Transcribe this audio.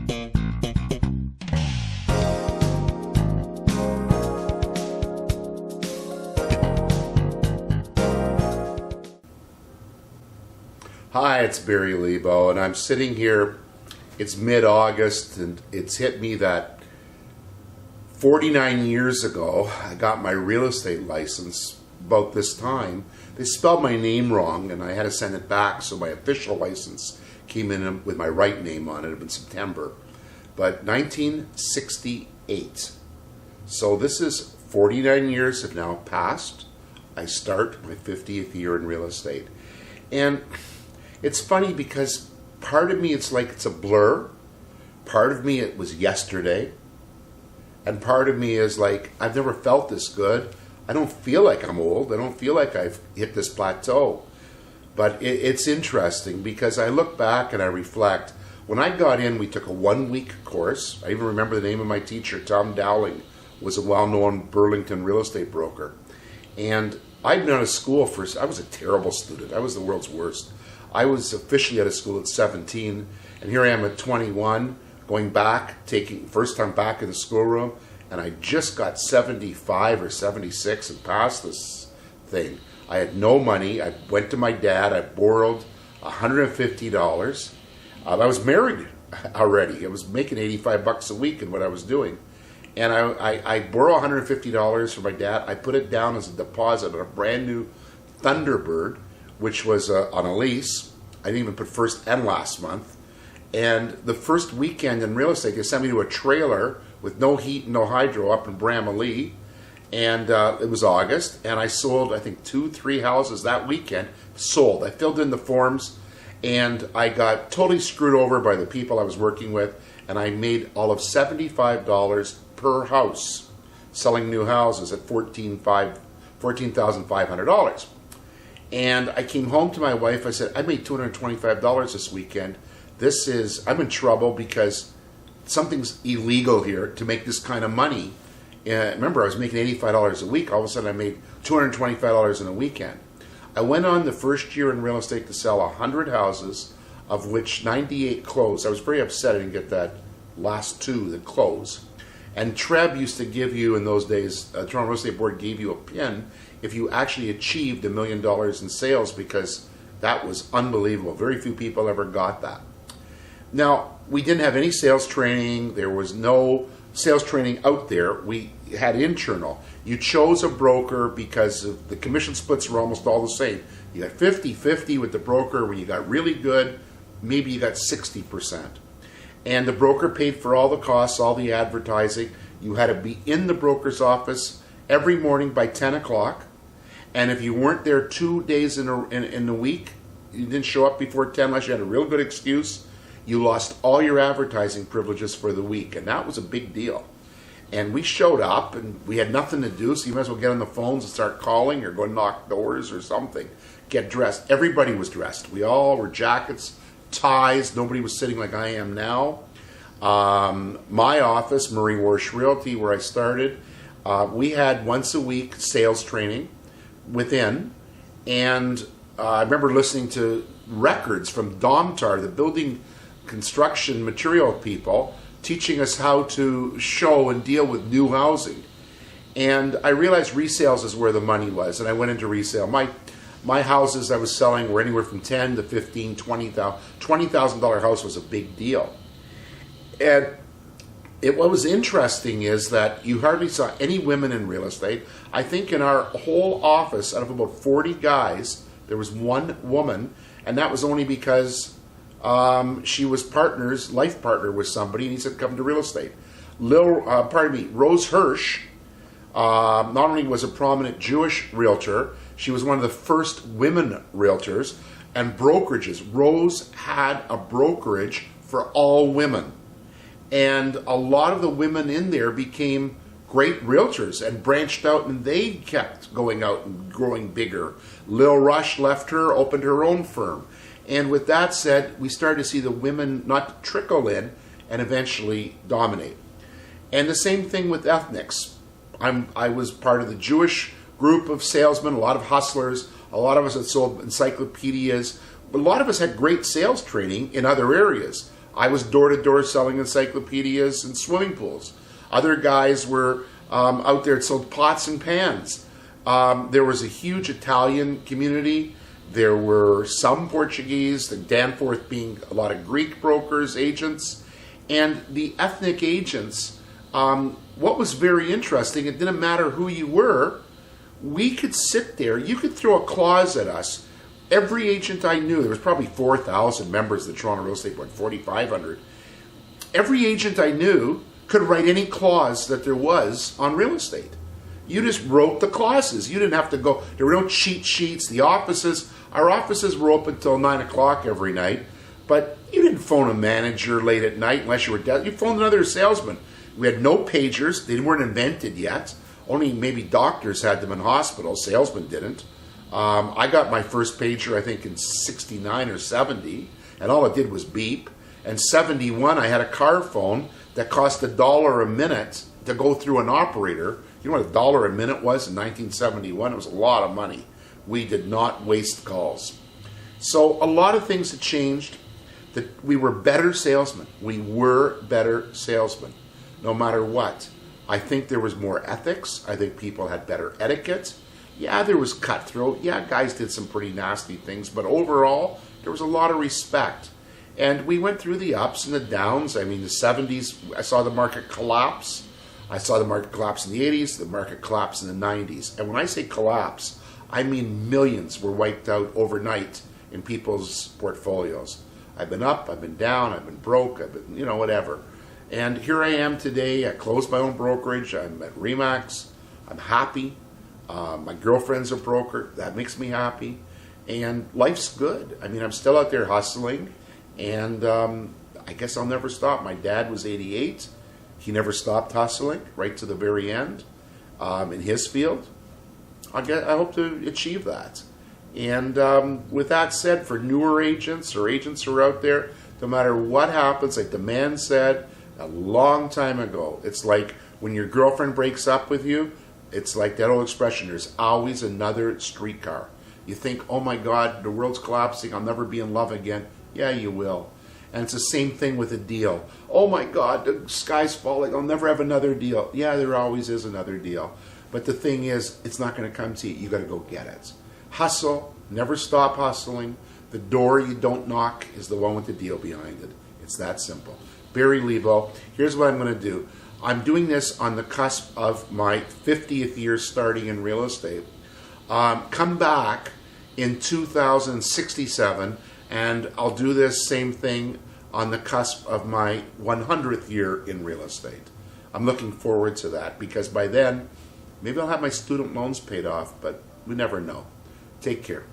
Hi, it's Barry Lebow, and I'm sitting here. It's mid-August, and it's hit me that 49 years ago, I got my real estate license. About this time, they spelled my name wrong, and I had to send it back, so my official license came in with my right name on it in September. But 1968. So this is 49 years have now passed. I start my 50th year in real estate. And it's funny because part of me, it's like it's a blur. Part of me, it was yesterday. And part of me is like, I've never felt this good. I don't feel like I'm old. I don't feel like I've hit this plateau. But it's interesting because I look back and I reflect. When I got in, we took a 1-week course. I even remember the name of my teacher, Tom Dowling, was a well-known Burlington real estate broker. And I'd been out of school I was a terrible student. I was the world's worst. I was officially out of school at 17, and here I am at 21, going back, taking first time back in the schoolroom, and I just got 75 or 76 and passed this thing. I had no money. I went to my dad. I borrowed $150. I was married already. I was making $85 a week in what I was doing. And I borrowed $150 from my dad. I put it down as a deposit on a brand new Thunderbird, which was on a lease. I didn't even put first and last month. And the first weekend in real estate, they sent me to a trailer with no heat and no hydro up in Bramalea. And it was August. And I sold, I think, 2-3 houses that weekend. Sold. I filled in the forms. And I got totally screwed over by the people I was working with. And I made all of $75 per house selling new houses at $14,500. And I came home to my wife. I said, I made $225 this weekend. I'm in trouble because something's illegal here to make this kind of money. Remember, I was making $85 a week. All of a sudden, I made $225 in a weekend. I went on the first year in real estate to sell 100 houses, of which 98 closed. I was very upset I didn't get that last 2 that closed. And TREB used to give you, in those days, Toronto Real Estate Board gave you a pin if you actually achieved $1 million in sales, because that was unbelievable. Very few people ever got that. Now, we didn't have any sales training. There was no sales training out there. We had internal. You chose a broker because the commission splits were almost all the same. You got 50-50 with the broker. When you got really good, maybe you got 60%. And the broker paid for all the costs, all the advertising. You had to be in the broker's office every morning by 10 o'clock. And if you weren't there 2 days in a week, you didn't show up before 10 unless you had a real good excuse, you lost all your advertising privileges for the week. And that was a big deal. And we showed up, and we had nothing to do, so you might as well get on the phones and start calling or go knock doors or something. Get dressed. Everybody was dressed. We all were jackets, ties. Nobody was sitting like I am now. My office, Murray Warsh Realty, where I started, we had once a week sales training within. And I remember listening to records from Domtar, the building construction material people, teaching us how to show and deal with new housing. And I realized resales is where the money was, and I went into resale. My houses I was selling were anywhere from $10,000 to $15,000, $20,000. $20,000 house was a big deal. And what was interesting is that you hardly saw any women in real estate. I think in our whole office, out of about 40 guys, there was one woman, and that was only because she was life partner with somebody, and he said, come to real estate. Rose Hirsch, not only was a prominent Jewish realtor, she was one of the first women realtors, and brokerages. Rose had a brokerage for all women. And a lot of the women in there became great realtors and branched out, and they kept going out and growing bigger. Lil Rush left her, opened her own firm. And with that said, we started to see the women not trickle in and eventually dominate. And the same thing with ethnics. I was part of the Jewish group of salesmen, a lot of hustlers, a lot of us had sold encyclopedias. A lot of us had great sales training in other areas. I was door to door selling encyclopedias and swimming pools. Other guys were out there that sold pots and pans. There was a huge Italian community. There were some Portuguese, the Danforth being a lot of Greek brokers, agents, and the ethnic agents. What was very interesting, it didn't matter who you were, we could sit there, you could throw a clause at us. Every agent I knew, there was probably 4,000 members of the Toronto Real Estate Board, 4,500. Every agent I knew could write any clause that there was on real estate. You just wrote the clauses. You didn't have to go, there were no cheat sheets. Our offices were open until 9 o'clock every night, but you didn't phone a manager late at night unless you were dead. You phoned another salesman. We had no pagers. They weren't invented yet. Only maybe doctors had them in hospitals. Salesmen didn't. I got my first pager, I think, in 69 or 70, and all it did was beep. And 71, I had a car phone that cost $1 a minute to go through an operator. You know what $1 a minute was in 1971? It was a lot of money. We did not waste calls. So a lot of things had changed. That we were better salesmen. We were better salesmen, no matter what. I think there was more ethics. I think people had better etiquette. Yeah, there was cutthroat. Yeah, guys did some pretty nasty things. But overall, there was a lot of respect. And we went through the ups and the downs. I mean, the 70s, I saw the market collapse. I saw the market collapse in the 80s, the market collapse in the 90s. And when I say collapse, I mean millions were wiped out overnight in people's portfolios. I've been up, I've been down, I've been broke, I've been, whatever. And here I am today. I closed my own brokerage. I'm at Remax. I'm happy. My girlfriend's a broker. That makes me happy. And life's good. I mean, I'm still out there hustling. And I guess I'll never stop. My dad was 88. He never stopped hustling right to the very end in his field. I hope to achieve that. And with that said, for newer agents or agents who are out there, no matter what happens, like the man said a long time ago, it's like when your girlfriend breaks up with you, it's like that old expression, there's always another streetcar. You think, oh my God, the world's collapsing, I'll never be in love again. Yeah, you will. And it's the same thing with a deal. Oh my God, the sky's falling, I'll never have another deal. Yeah, there always is another deal. But the thing is, it's not going to come to you. You got to go get it. Hustle. Never stop hustling. The door you don't knock is the one with the deal behind it. It's that simple. Barry Lebow, here's what I'm going to do. I'm doing this on the cusp of my 50th year starting in real estate. Come back in 2067, and I'll do this same thing on the cusp of my 100th year in real estate. I'm looking forward to that because by then, maybe I'll have my student loans paid off, but we never know. Take care.